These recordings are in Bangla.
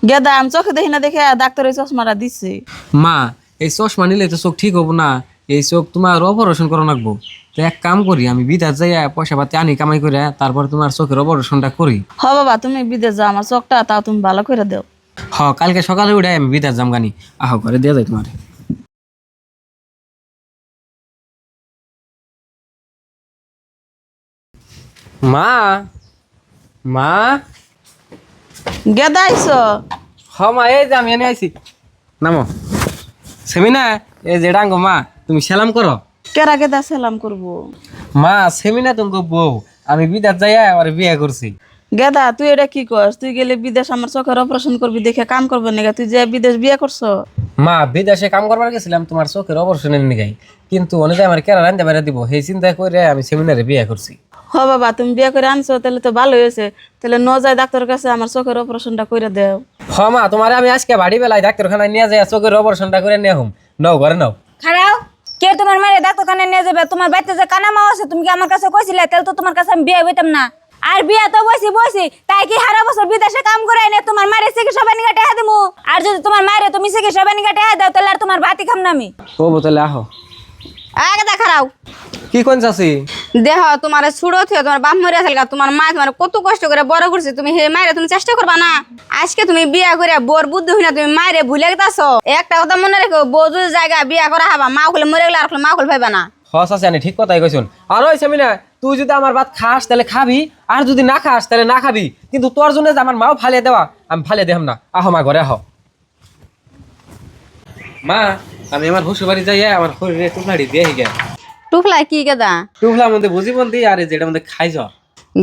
গেদা আমি চোখে দেখি না দেখে ডাক্তার এই চশমাটা দিচ্ছে। মা এই চশমা নিলে তো চোখ ঠিক হবো না, এই চোখ তোমার অপারেশন করা লাগবো। তো এক কাম করি, আমি বিদেশ যাই পয়সা পাতি আনি কামাই করে তারপর তোমার চোখের অপারেশনটা করি। হ বাবা তুমি বিদেশ যাও, আমার চোখটা তাও তুমি ভালো করে দাও। কালকে সকালে উঠে আমি বিদেশ যাম গানি। ঘরে দিয়ে যাই তোমার। মা, মা। গেদা আইসো? মা এই যে আমি এনে আইছি। নামো। সেমিনা এই যে ডাঙ্গো মা, তুমি সালাম করো। কেরা গেদা সালাম করবো? মা সেমিনা তুমি বউ, আমি বিদেশ যাই আর বিয়ে করছি। গেদা তুই এটা কি করস? তুই গেলে বিদেশ আমার চোখের অপারেশন করবি দেখে কাম করবো না, তুই যে বিদেশ বিয়ে করছ? মা বিদেশে কাম করবার গেছিলাম তোমার চোখের অপারেশনের নিগাই, কিন্তু অনেকে আমার কেরা রান্ধতে বাইরে দিব সেই চিন্তা করে আমি সেমিনারে বিয়ে করছি। হ বাবা তুমি বিয়ে করে আনছো তাহলে তো ভালো হয়েছে, তাহলে ন যায় ডাক্তারের কাছে আমার চোখের অপারেশনটা করে দেও। মা তোমার আমি আজকে বাড়ি বেলায় ডাক্তারখানায় নিয়ে যাই চোখের অপারেশনটা করে নিয়ে হুম। নাও ঘরে নাও। খারাও কে তোমার মায়ের ডাক্তারখানে নিয়ে যাবে? তোমার বাড়িতে যে কানা মা আছে তুমি কি আমার কাছে কইছিলে? তাহলে তো তোমার কাছে আমি বিয়ে হইতাম না। আর বিয়ে তো বসি তাই কি সারা বছর বিদেশে কাম করে এনে তোমার মায়ের চিকিৎসা বানি কাটে দেবো? আর যদি তোমার মায়ের তুমি চিকিৎসা বানি কাটে দাও তাহলে আর তোমার ভাতই খাম না আমি। ও বোতলে আহো। আগে দেখাও কি কোন চাষি? দেহ তোমার ছুড়ো থিও, তোমার বাপ মরে আসল, তোমার মা তোমার কত কষ্ট করে বড় করছে, তুমি হে মায়ের তুমি চেষ্টা করবা না? আজকে তুমি বিয়া করে বোর বুদ্ধি হই না, তুমি মায়ের ভুলে গেছো। একটা কথা মনে রেখো, বউ যদি জায়গা বিয়া করা হবা মা হলে মরে গেলে আর মা হলে ভাইবা না। চাষি আনি ঠিক কথাই কইছুন। আর ওই সেমিনা তুই যদি আমার ভাত খাস তাহলে খাবি, আর যদি না খাস তাহলে না খাবি, কিন্তু তোর জন্য যে আমার মাও ফালিয়ে দেওয়া আমি ফালিয়ে দেহাম না। আহো মা ঘরে আহো। মা আমি আমার শ্বশুর বাড়ি যাই, আমার শরীরে টুকনাড়ি দিয়ে গে। টুকলাই কি গেদা? টুকলার মধ্যে বুঝি বন্দি আর যেটার মধ্যে খাই যাও।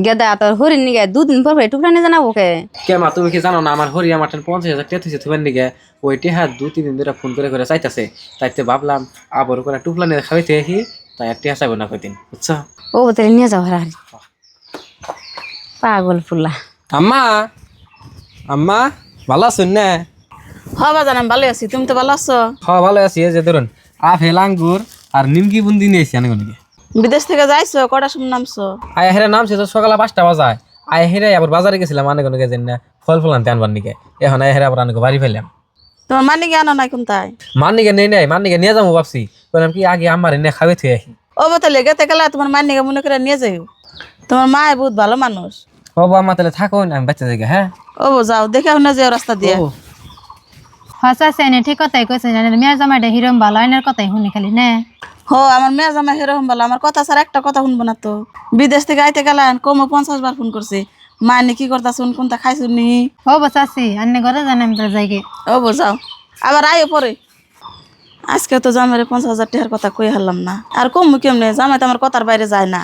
গেদা তোর হরিণ নিগে দুদিন পর টুকরা নিয়ে জানাবো কে? কে মা তুমি কি জানো না আমার হরি আমার 50,000 টাকা থইছে তোমার নিগে, ওইটি হাত 2-3 দিন ধরে ফোন করে করে চাইতাছে, তাইতে ভাবলাম আবার করে টুকলা নিয়ে খাইতে আসি, তাই আর টিয়া চাইবো না কয়দিন, বুঝছো? ও তাহলে নিয়ে যাও আর পাগল ফুলা। আম্মা, আম্মা ভালো আছেন না? হ বাজান আমি ভালো আছি, তুমি তো ভালো আছো? ভালো আছি। এই যে ধরুন আপেল আঙ্গুর আর নিমকি বুন্দি নিয়েছি অনেক। বিদেশ থেকে যাইছো? কটার সময় নামছো? আয় হেরে নামছে তো সকালে 5টা বাজায়। আয় হেরে আবার বাজারে গেছিলাম অনেক গেছেন না ফল ফল আনতে আনবার নিকে। এখন আয় হেরে আবার অনেক বাড়ি ফেললাম। তোমার মানি গে আনো নাই কোন তাই? মান্নিকে নেই নাই, মান্নিকে নিয়ে যাবো ভাবছি, বললাম কি আগে আমার এনে খাবে থুয়ে আসি। ও বোতলে গেতে গেলে তোমার মানি গে মনে করে নিয়ে যাইও, তোমার মা বহুত ভালো মানুষ। ও আম্মা তাহলে থাকুন, আমি বাচ্চা জায়গা। হ্যাঁ ও যাও দেখে না যে রাস্তা দিয়ে। হসা সেনে ঠিক কথাই কইছেন, মেয়ের জামাইটা হিরম ভালো আইনের কথাই শুনি খালি নে। আমার মেয়ে জামাই সেরকম বলো, আমার কথা ছাড়া একটা কথা শুনবো না তো। বিদেশ থেকে আইতে গেলেন কমও 50 বার ফোন করছে, মা নি কি করতা শুন, কোনটা খাইছুন নি? ও বসাছি আন্নে ঘরে জানে আমি তার জায়গায়। ও যাও আবার আইও পরে। আজকে তো জামাইরে 50,000 টাকার কথা কই হারলাম না, আর কমু কেমনে? জামাই তো আমার কথার বাইরে যায় না।